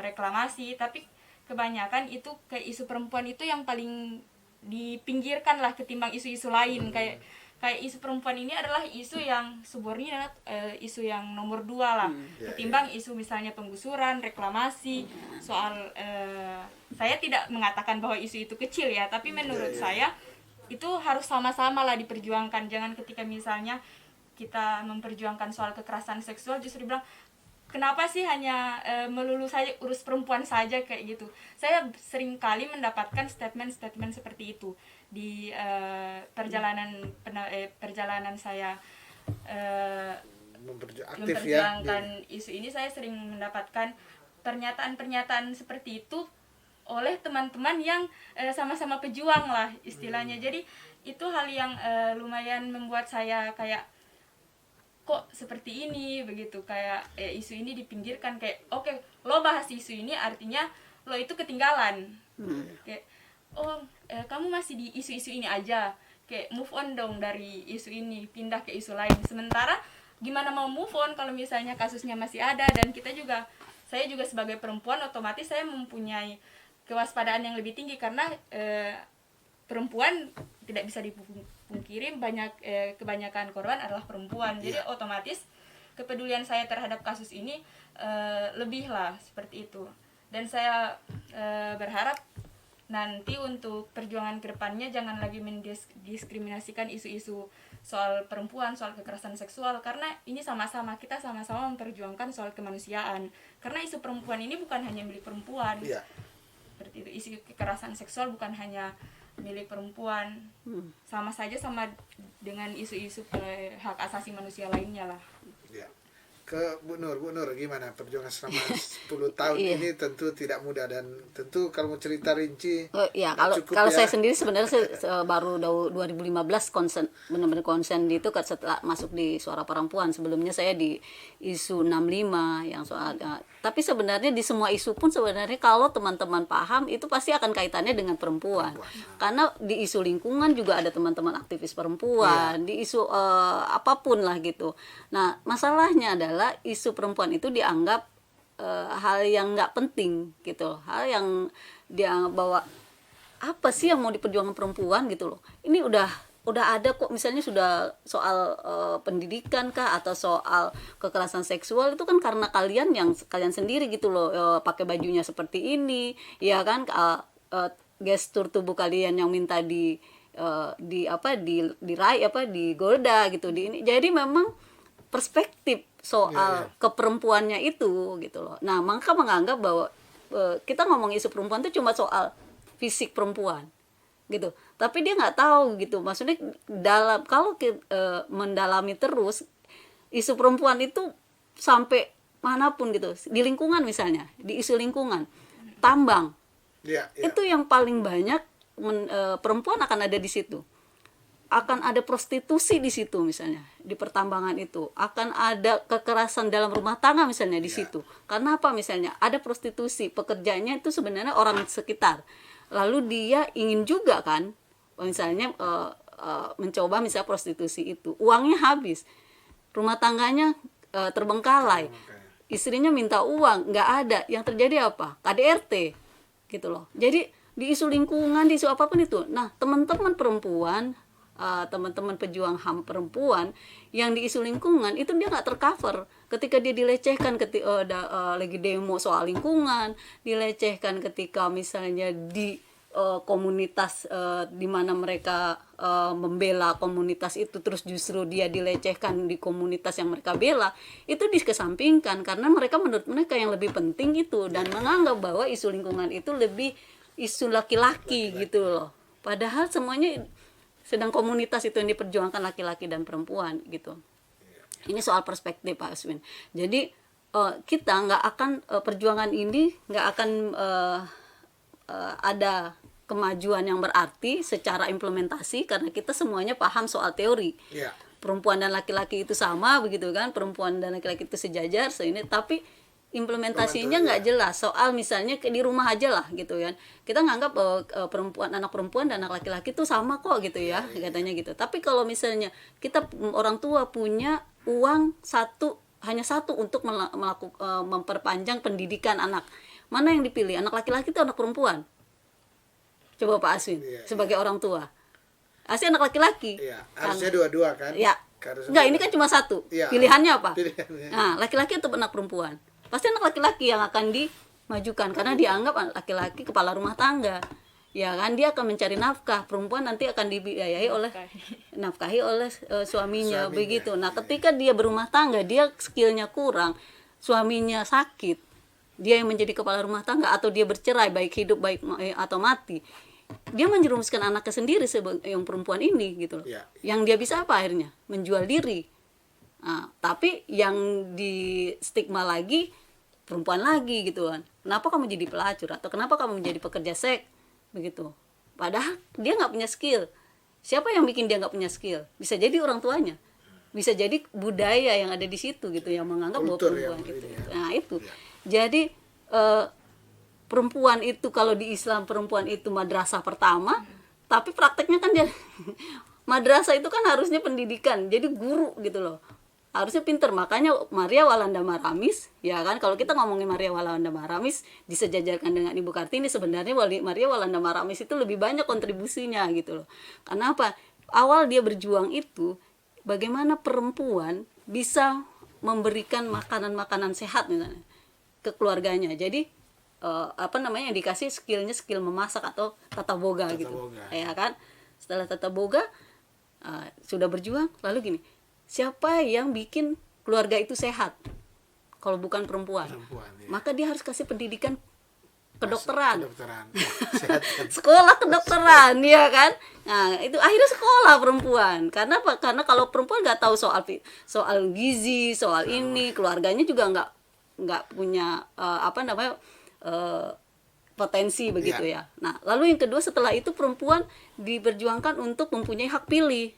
reklamasi, tapi kebanyakan itu kayak isu perempuan itu yang paling dipinggirkan lah ketimbang isu-isu lain. Kayak isu perempuan ini adalah isu yang subordinat, isu yang nomor 2 lah, ketimbang isu misalnya penggusuran, reklamasi, soal saya tidak mengatakan bahwa isu itu kecil ya, tapi menurut saya itu harus sama-sama lah diperjuangkan. Jangan ketika misalnya kita memperjuangkan soal kekerasan seksual justru dibilang kenapa sih hanya melulu saja urus perempuan saja kayak gitu. Saya sering kali mendapatkan statement seperti itu di perjalanan saya memperjuangkan isu ini. Saya sering mendapatkan pernyataan-pernyataan seperti itu oleh teman-teman yang sama-sama pejuang lah istilahnya. Jadi itu hal yang lumayan membuat saya kayak kok seperti ini begitu, kayak isu ini dipinggirkan, kayak oke, lo bahas isu ini artinya lo itu ketinggalan. Kayak kamu masih di isu-isu ini aja, kayak move on dong dari isu ini, pindah ke isu lain. Sementara gimana mau move on kalau misalnya kasusnya masih ada. Dan saya juga sebagai perempuan otomatis saya mempunyai kewaspadaan yang lebih tinggi karena perempuan tidak bisa dipungkiri kebanyakan korban adalah perempuan. Jadi otomatis kepedulian saya terhadap kasus ini lebih lah seperti itu. Dan saya berharap nanti untuk perjuangan kedepannya jangan lagi mendiskriminasikan isu-isu soal perempuan, soal kekerasan seksual, karena ini kita sama-sama memperjuangkan soal kemanusiaan. Karena isu perempuan ini bukan hanya milik perempuan. Seperti itu, isu kekerasan seksual bukan hanya milik perempuan, sama saja sama dengan isu-isu hak asasi manusia lainnya lah. Ke Bu Nur gimana perjuangan selama 10 tahun ini? Tentu tidak mudah, dan tentu kalau mau cerita rinci kalau saya sendiri sebenarnya baru 2015 benar-benar konsen itu setelah masuk di Suara Perempuan. Sebelumnya saya di isu 65 yang soal tapi sebenarnya di semua isu pun sebenarnya kalau teman-teman paham itu pasti akan kaitannya dengan perempuan. Karena di isu lingkungan juga ada teman-teman aktivis perempuan, di isu apapun lah gitu. Nah, masalahnya adalah isu perempuan itu dianggap hal yang nggak penting gitu, hal yang dianggap bahwa apa sih yang mau diperjuangkan perempuan gitu loh. Ini udah ada kok, misalnya sudah soal pendidikan kah atau soal kekerasan seksual itu kan karena kalian sendiri gitu loh, pakai bajunya seperti ini ya kan, gestur tubuh kalian yang minta digoda gitu di ini. Jadi memang perspektif soal keperempuannya itu gitu loh. Nah, maka menganggap bahwa kita ngomong isu perempuan itu cuma soal fisik perempuan gitu. Tapi dia nggak tahu gitu. Maksudnya kalau mendalami terus isu perempuan itu sampai manapun gitu. Di lingkungan misalnya, di isu lingkungan, tambang. Itu yang paling banyak perempuan akan ada di situ. Akan ada prostitusi di situ misalnya, di pertambangan itu akan ada kekerasan dalam rumah tangga misalnya di situ. Karena apa? Misalnya ada prostitusi, pekerjanya itu sebenarnya orang sekitar, lalu dia ingin juga kan misalnya mencoba misalnya prostitusi itu, uangnya habis, rumah tangganya terbengkalai, istrinya minta uang nggak ada, yang terjadi apa? KDRT gitu loh. Jadi di isu lingkungan, di isu apapun itu, nah teman-teman perempuan, teman-teman pejuang HAM perempuan yang di isu lingkungan itu dia nggak tercover ketika dia dilecehkan ketika lagi demo soal lingkungan, dilecehkan ketika misalnya di komunitas di mana mereka membela komunitas itu, terus justru dia dilecehkan di komunitas yang mereka bela, itu dikesampingkan karena menurut mereka yang lebih penting itu, dan menganggap bahwa isu lingkungan itu lebih isu laki-laki gitu loh. Padahal semuanya sedang komunitas itu yang diperjuangkan laki-laki dan perempuan gitu. Ini soal perspektif Pak Aswin. Jadi kita nggak akan perjuangan ini nggak akan ada kemajuan yang berarti secara implementasi karena kita semuanya paham soal teori. Ya. Perempuan dan laki-laki itu sama begitu kan, perempuan dan laki-laki itu sejajar ini, tapi implementasinya nggak jelas. Soal misalnya di rumah aja lah gitu kan, kita nganggap anak perempuan dan anak laki-laki itu sama kok gitu ya, katanya gitu. Tapi kalau misalnya kita orang tua punya uang hanya satu untuk memperpanjang pendidikan anak, mana yang dipilih, anak laki-laki atau anak perempuan? Coba Pak Aswin, sebagai orang tua. Asli anak laki-laki. Iya, harusnya dua-dua kan? Ya. Enggak, ini kan cuma satu. Ya. Pilihannya apa? Pilihannya. Nah, laki-laki atau anak perempuan? Pasti anak laki-laki yang akan dimajukan karena dianggap laki-laki kepala rumah tangga. Ya kan, dia akan mencari nafkah. Perempuan nanti akan dibiayai nafkahi oleh suaminya begitu. Nah, ketika dia berumah tangga, dia skillnya kurang, suaminya sakit, dia yang menjadi kepala rumah tangga atau dia bercerai baik hidup baik atau mati, dia menjerumuskan anaknya sendiri sebagai yang perempuan ini gitu loh. Ya. Yang dia bisa apa akhirnya? Menjual diri. Nah, tapi yang di stigma lagi perempuan lagi gitu kan. Kenapa kamu jadi pelacur atau kenapa kamu menjadi pekerja seks begitu? Padahal dia nggak punya skill. Siapa yang bikin dia nggak punya skill? Bisa jadi orang tuanya. Bisa jadi budaya yang ada di situ gitu yang menganggap bahwa Kultur perempuan yang gitu. ini ya. Nah, itu. Ya. Jadi perempuan itu kalau di Islam perempuan itu madrasah pertama, tapi prakteknya kan dia madrasah itu kan harusnya pendidikan, jadi guru gitu loh, harusnya pinter. Makanya Maria Walanda Maramis, ya kan, kalau kita ngomongin Maria Walanda Maramis disejajarkan dengan Ibu Kartini, sebenarnya Maria Walanda Maramis itu lebih banyak kontribusinya gitu loh. Karena apa? Awal dia berjuang itu bagaimana perempuan bisa memberikan makanan-makanan sehat misalnya ke keluarganya. Jadi yang dikasih skill memasak atau tata boga gitu. Ya kan? Setelah tata boga sudah berjuang, lalu gini, siapa yang bikin keluarga itu sehat? Kalau bukan perempuan. Ya. Maka dia harus kasih pendidikan kedokteran. Sekolah kedokteran, ya kan? Nah, itu akhirnya sekolah perempuan. Karena apa? Karena kalau perempuan nggak tahu soal gizi, soal ini, keluarganya juga nggak punya potensi begitu ya. Nah, lalu yang kedua setelah itu perempuan diperjuangkan untuk mempunyai hak pilih.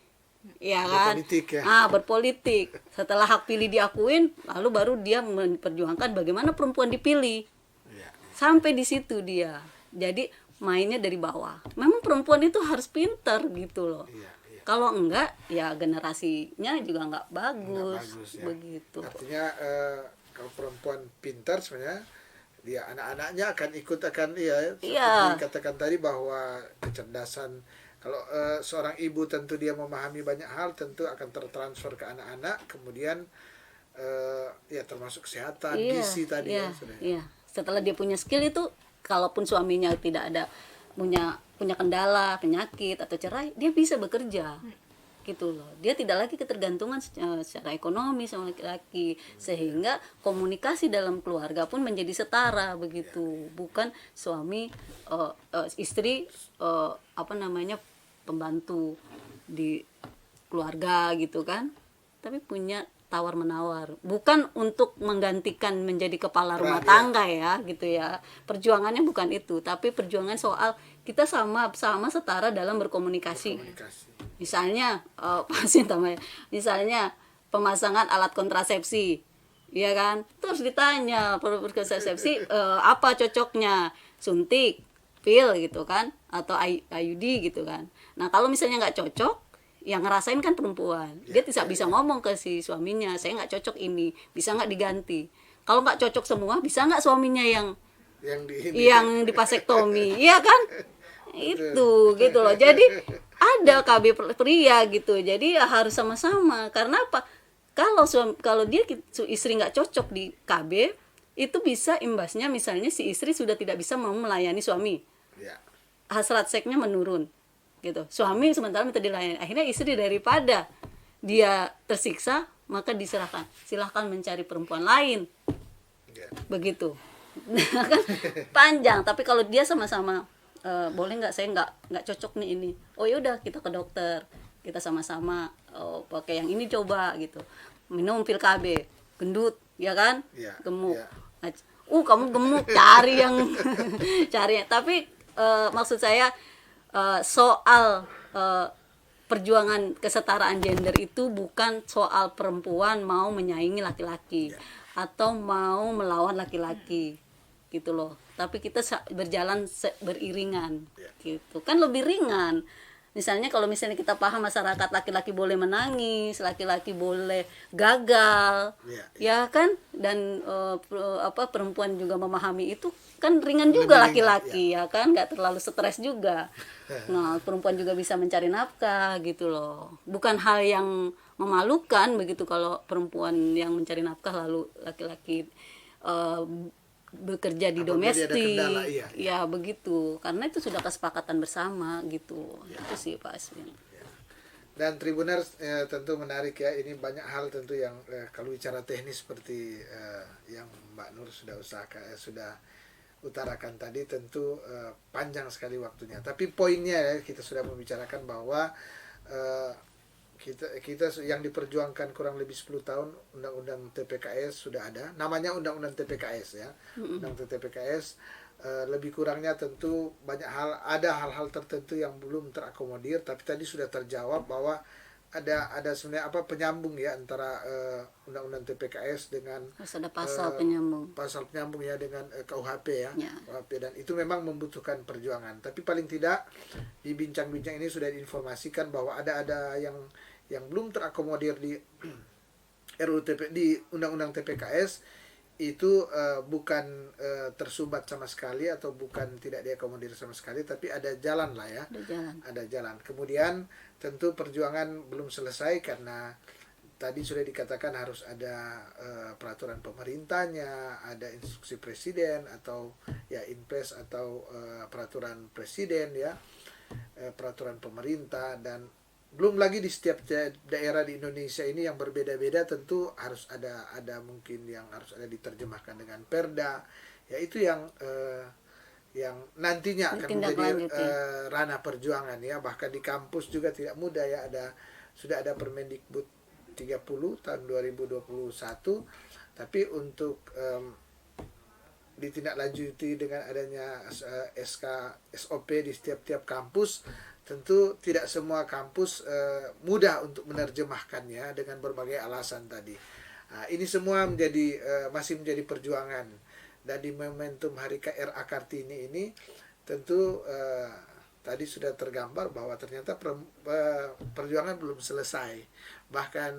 Ya kan? Berpolitik ya. Berpolitik. Setelah hak pilih diakuin, lalu baru dia memperjuangkan bagaimana perempuan dipilih. Ya. Sampai di situ dia. Jadi mainnya dari bawah. Memang perempuan itu harus pintar gitu loh. Ya. Kalau enggak, ya generasinya juga enggak bagus ya. begitu. Artinya kalau perempuan pintar sebenarnya dia anak-anaknya akan seperti katakan tadi bahwa kecerdasan, kalau seorang ibu tentu dia memahami banyak hal, tentu akan tertransfer ke anak-anak, kemudian termasuk kesehatan, gizi tadi Iya. Setelah dia punya skill itu, kalaupun suaminya tidak ada punya kendala, penyakit atau cerai, dia bisa bekerja. Gitu loh. Dia tidak lagi ketergantungan secara ekonomi sama laki-laki, sehingga komunikasi dalam keluarga pun menjadi setara begitu. Bukan suami istri pembantu di keluarga gitu kan, tapi punya tawar menawar, bukan untuk menggantikan menjadi kepala rumah tangga ya gitu ya. Perjuangannya bukan itu, tapi perjuangan soal kita sama setara dalam berkomunikasi. Misalnya misalnya pemasangan alat kontrasepsi, ya kan, terus ditanya kontrasepsi apa cocoknya, suntik, pil gitu kan, atau IUD gitu kan. Nah kalau misalnya nggak cocok, yang ngerasain kan perempuan, dia tidak bisa ngomong ke si suaminya, saya nggak cocok ini, bisa nggak diganti. Kalau nggak cocok semua, bisa nggak suaminya yang dipasektomi, iya kan? Itu gitu loh. Jadi ada KB pria gitu, jadi ya harus sama-sama. Karena apa? Kalau dia istri nggak cocok di KB, itu bisa imbasnya misalnya si istri sudah tidak bisa mau melayani suami, hasrat seksnya menurun gitu. Suami sementara minta dilayani, akhirnya istri daripada dia tersiksa, maka diserahkan, silahkan mencari perempuan lain begitu. Kan panjang. Tapi kalau dia sama-sama boleh nggak, saya nggak cocok nih ini, oh yaudah kita ke dokter, kita sama-sama pakai yang ini coba gitu. minum pil KB, gendut, ya kan? Iya, Gemuk. iya. Kamu gemuk, cari yang cari. Tapi maksud saya soal perjuangan kesetaraan gender itu bukan soal perempuan mau menyaingi laki-laki atau mau melawan laki-laki gitu loh, tapi kita berjalan beriringan gitu kan, lebih ringan. Misalnya kalau misalnya kita paham masyarakat laki-laki boleh menangis, laki-laki boleh gagal, ya kan, dan perempuan juga memahami itu kan ringan juga laki-laki, ya kan, nggak terlalu stres juga. Nah, perempuan juga bisa mencari nafkah gitu loh. Bukan hal yang memalukan begitu kalau perempuan yang mencari nafkah lalu laki-laki bekerja di domestik, ya begitu, karena itu sudah kesepakatan bersama gitu. Itu sih Pak Aswin. Dan Tribuners tentu menarik ya, ini banyak hal tentu yang kalau bicara teknis seperti yang Mbak Nur sudah utarakan tadi, tentu panjang sekali waktunya. Tapi poinnya ya, kita sudah membicarakan bahwa kita yang diperjuangkan kurang lebih 10 tahun undang-undang TPKS sudah ada, namanya undang-undang TPKS ya. Undang-undang TPKS lebih kurangnya tentu banyak ada hal-hal tertentu yang belum terakomodir, tapi tadi sudah terjawab bahwa ada sebenarnya penyambung ya antara undang-undang TPKS dengan ada pasal penyambung. Pasal penyambung ya dengan KUHP ya. KUHP, dan itu memang membutuhkan perjuangan. Tapi paling tidak di bincang-bincang ini sudah diinformasikan bahwa ada yang belum terakomodir di di undang-undang TPKS itu bukan tersumbat sama sekali atau bukan tidak diakomodir sama sekali, tapi ada jalan lah ya. Ada jalan. Kemudian tentu perjuangan belum selesai karena tadi sudah dikatakan harus ada peraturan pemerintahnya, ada instruksi presiden atau ya Inpres atau peraturan presiden ya, peraturan pemerintah, dan belum lagi di setiap daerah di Indonesia ini yang berbeda-beda tentu harus ada mungkin yang harus ada diterjemahkan dengan perda ya, itu yang nantinya akan menjadi ranah perjuangan ya. Bahkan di kampus juga tidak mudah ya, sudah ada Permendikbud 30 tahun 2021, tapi untuk ditindaklanjuti dengan adanya SOP di setiap kampus, tentu tidak semua kampus mudah untuk menerjemahkannya dengan berbagai alasan tadi. Nah, ini semua masih menjadi perjuangan. Dan di momentum Hari KRA Kartini ini tentu tadi sudah tergambar bahwa ternyata perjuangan belum selesai. Bahkan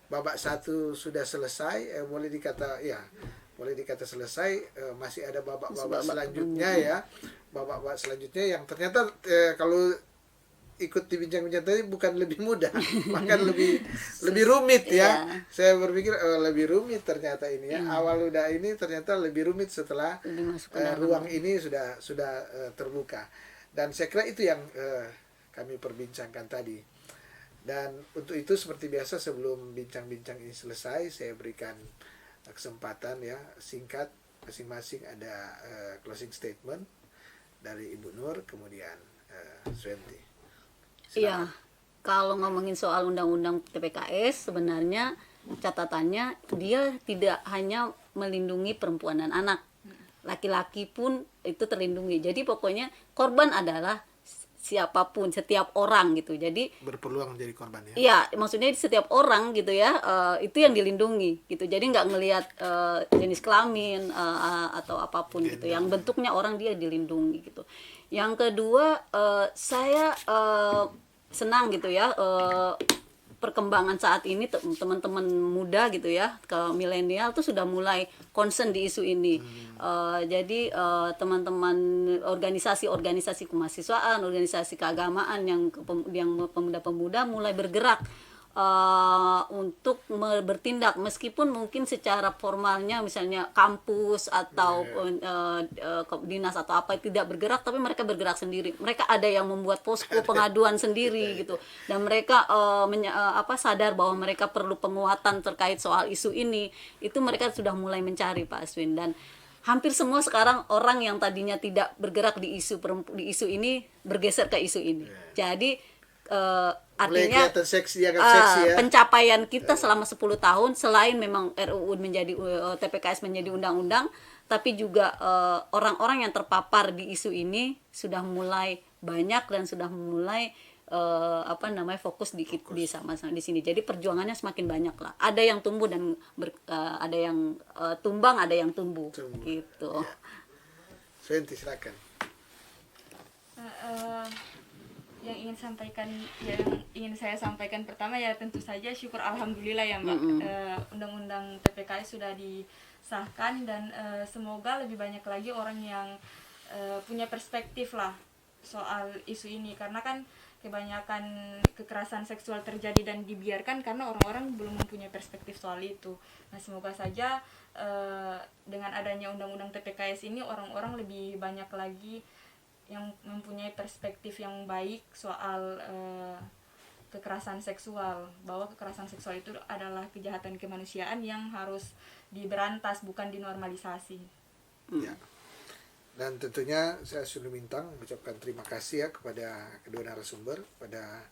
babak 1 sudah selesai, boleh dikata selesai, masih ada babak-babak selanjutnya ya. Babak-babak selanjutnya yang ternyata kalau ikut di bincang-bincang tadi bukan lebih mudah, bahkan lebih rumit ya. Saya berpikir lebih rumit ternyata ini ya. Awal udah ini ternyata lebih rumit setelah ruang ini sudah terbuka. Dan saya kira itu yang kami perbincangkan tadi. Dan untuk itu seperti biasa sebelum bincang-bincang ini selesai, saya berikan kesempatan ya singkat, masing-masing ada closing statement dari Ibu Nur, kemudian Swenti. Iya, kalau ngomongin soal undang-undang TPKS sebenarnya catatannya dia tidak hanya melindungi perempuan dan anak, laki-laki pun itu terlindungi. Jadi pokoknya korban adalah siapapun, setiap orang gitu. Jadi berpeluang menjadi korban ya. Iya, maksudnya setiap orang gitu ya, itu yang dilindungi gitu. Jadi nggak ngelihat jenis kelamin atau apapun gitu. Yang bentuknya orang dia dilindungi gitu. Yang kedua, saya senang gitu ya, perkembangan saat ini teman-teman muda gitu ya, ke milenial tuh sudah mulai concern di isu ini. Jadi teman-teman organisasi kemahasiswaan, organisasi keagamaan yang pemuda-pemuda mulai bergerak untuk bertindak, meskipun mungkin secara formalnya misalnya kampus atau dinas atau apa tidak bergerak, tapi mereka bergerak sendiri. Mereka ada yang membuat posko pengaduan sendiri gitu, dan mereka sadar bahwa mereka perlu penguatan terkait soal isu ini. Itu mereka sudah mulai mencari, Pak Aswin, dan hampir semua sekarang orang yang tadinya tidak bergerak di isu ini bergeser ke isu ini. Jadi Mulai artinya kelihatan seksi, agak seksi ya. pencapaian kita selama 10 tahun selain memang RUU menjadi TPKS menjadi undang-undang, tapi juga orang-orang yang terpapar di isu ini sudah mulai banyak dan sudah mulai fokus di sama-sama di sini. Jadi perjuangannya semakin banyak lah. Ada yang tumbuh dan ada yang tumbang, ada yang tumbuh. Gitu. Ya. Swenti, silakan. Yang ingin saya sampaikan pertama ya tentu saja syukur alhamdulillah ya Mbak, undang-undang TPKS sudah disahkan dan semoga lebih banyak lagi orang yang punya perspektif lah soal isu ini, karena kan kebanyakan kekerasan seksual terjadi dan dibiarkan karena orang-orang belum mempunyai perspektif soal itu. Nah semoga saja dengan adanya undang-undang TPKS ini orang-orang lebih banyak lagi yang mempunyai perspektif yang baik soal kekerasan seksual, bahwa kekerasan seksual itu adalah kejahatan kemanusiaan yang harus diberantas, bukan dinormalisasi. Ya. Dan tentunya saya sudah minta mengucapkan terima kasih ya kepada kedua narasumber, pada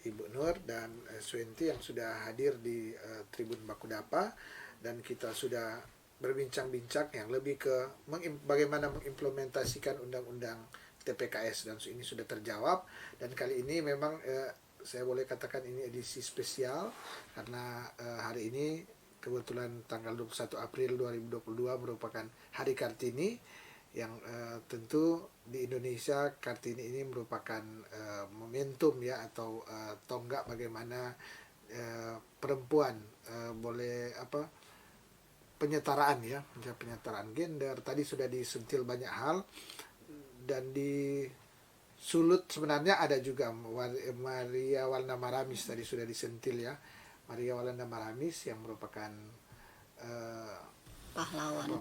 Ibu Nur dan Swenti yang sudah hadir di Tribun Bakudapa, dan kita sudah berbincang-bincang yang lebih ke bagaimana mengimplementasikan undang-undang TPKS, dan ini sudah terjawab. Dan kali ini memang saya boleh katakan ini edisi spesial karena hari ini kebetulan tanggal 21 April 2022 merupakan Hari Kartini, yang tentu di Indonesia Kartini ini merupakan momentum ya, atau tonggak bagaimana perempuan boleh penyetaraan ya, penyetaraan gender. Tadi sudah disentil banyak hal dan di sulut sebenarnya ada juga Maria Walna Maramis, tadi sudah disentil ya, Maria Walna Maramis yang merupakan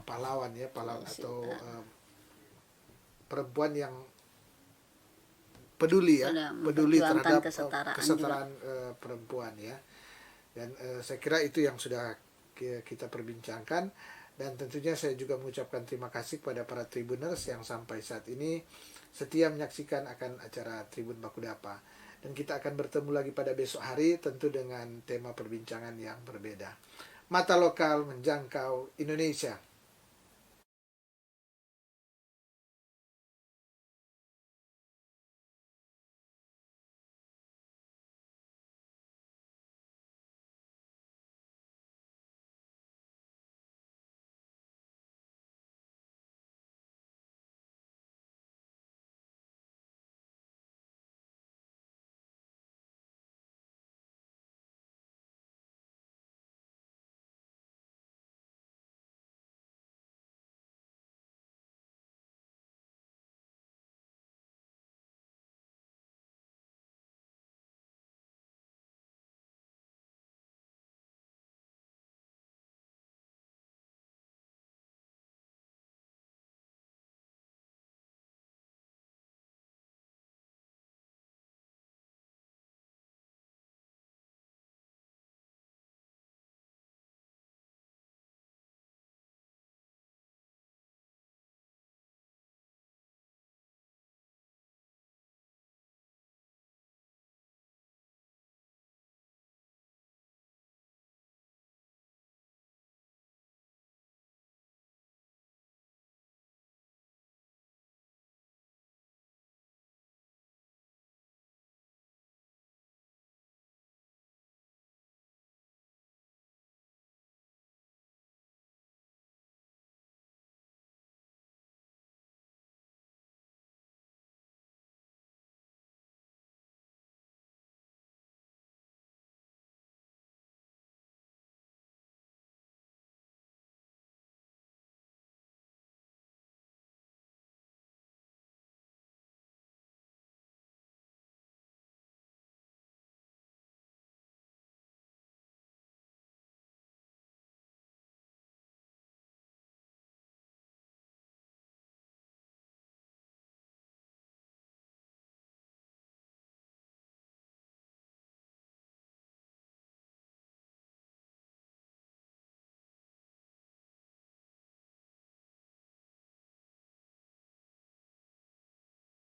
pahlawan ya, atau perempuan yang peduli terhadap kesetaraan perempuan ya. Dan saya kira itu yang sudah kita perbincangkan. Dan tentunya saya juga mengucapkan terima kasih kepada para Tribuners yang sampai saat ini setia menyaksikan akan acara Tribun Bakudapa. Dan kita akan bertemu lagi pada besok hari, tentu dengan tema perbincangan yang berbeda. Mata lokal menjangkau Indonesia.